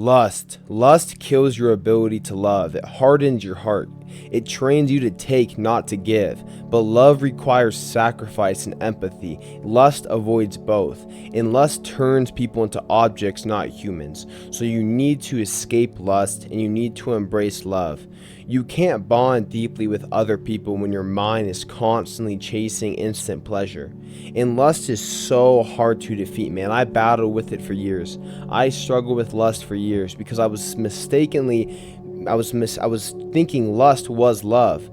Lust kills your ability to love. It hardens your heart. It trains you to take, not to give. But love requires sacrifice and empathy. Lust avoids both. And lust turns people into objects, not humans. So you need to escape lust and you need to embrace love. You can't bond deeply with other people when your mind is constantly chasing instant pleasure. And lust is so hard to defeat, man. I battled with it for years. I struggled with lust for years because I was thinking lust was love.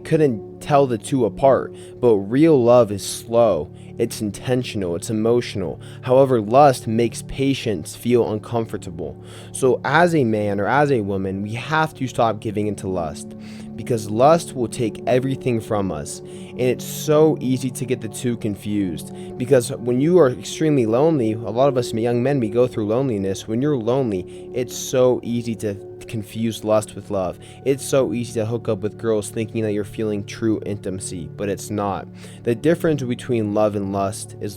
Couldn't tell the two apart. But real love is slow. It's intentional. It's emotional. However, lust makes patience feel uncomfortable. So as a man or as a woman, we have to stop giving into lust, because lust will take everything from us. And it's so easy to get the two confused, because when you are extremely lonely, a lot of us young men, we go through loneliness. When you're lonely, it's so easy to confuse lust with love. It's so easy to hook up with girls thinking that you're feeling true intimacy, but it's not. The difference between love and lust is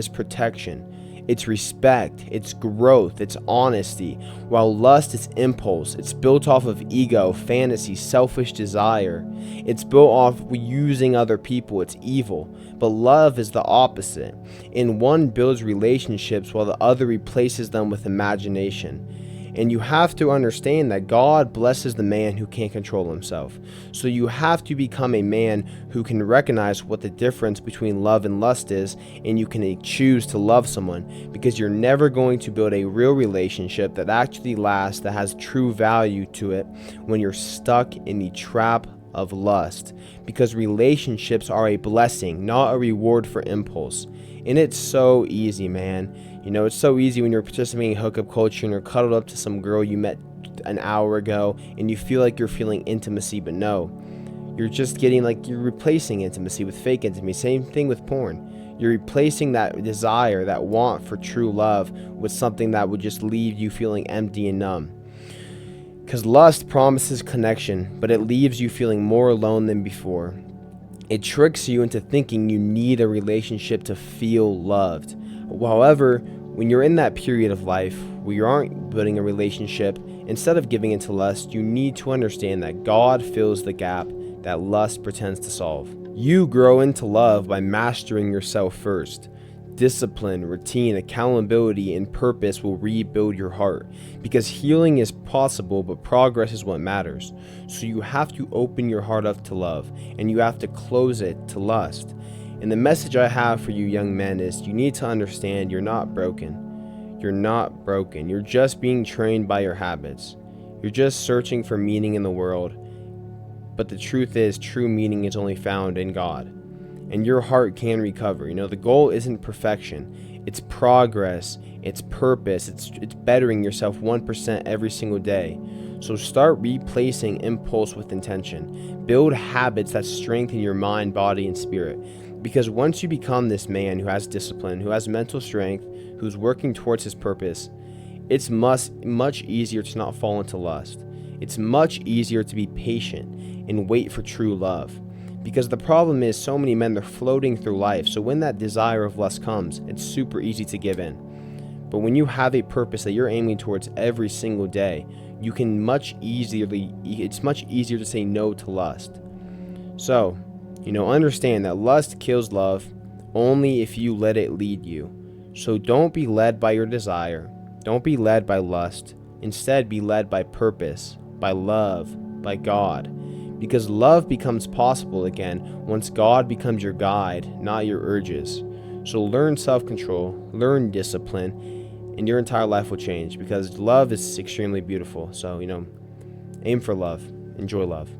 protection. It's respect, it's growth, it's honesty, while lust is impulse. It's built off of ego, fantasy, selfish desire. It's built off using other people. It's evil. But love is the opposite. And one builds relationships while the other replaces them with imagination. And you have to understand that God blesses the man who can't control himself. So you have to become a man who can recognize what the difference between love and lust is, and you can choose to love someone, because you're never going to build a real relationship that actually lasts, that has true value to it, when you're stuck in the trap of lust. Because relationships are a blessing, not a reward for impulse. And it's so easy, man. You know, it's so easy when you're participating in hookup culture and you're cuddled up to some girl you met an hour ago and you feel like you're feeling intimacy, but no. You're just you're replacing intimacy with fake intimacy. Same thing with porn. You're replacing that desire, that want for true love, with something that would just leave you feeling empty and numb. Because lust promises connection, but it leaves you feeling more alone than before. It tricks you into thinking you need a relationship to feel loved. However, when you're in that period of life where you aren't building a relationship, instead of giving into lust, you need to understand that God fills the gap that lust pretends to solve. You grow into love by mastering yourself first. Discipline, routine, accountability, and purpose will rebuild your heart, because healing is possible, but progress is what matters. So you have to open your heart up to love, and you have to close it to lust. And the message I have for you young men is, you need to understand you're not broken. You're not broken. You're just being trained by your habits. You're just searching for meaning in the world. But the truth is, true meaning is only found in God. And your heart can recover. You know, the goal isn't perfection. It's progress. It's purpose. It's bettering yourself 1% every single day. So start replacing impulse with intention. Build habits that strengthen your mind, body, and spirit. Because once you become this man who has discipline, who has mental strength, who's working towards his purpose, it's much easier to not fall into lust. It's much easier to be patient and wait for true love. Because the problem is, so many men, they're floating through life. So when that desire of lust comes, it's super easy to give in. But when you have a purpose that you're aiming towards every single day, you can it's much easier to say no to lust. So, understand that lust kills love only if you let it lead you. So don't be led by your desire. Don't be led by lust. Instead, be led by purpose, by love, by God. Because love becomes possible again once God becomes your guide, not your urges. So learn self-control, learn discipline, and your entire life will change, because love is extremely beautiful. So, aim for love. Enjoy love.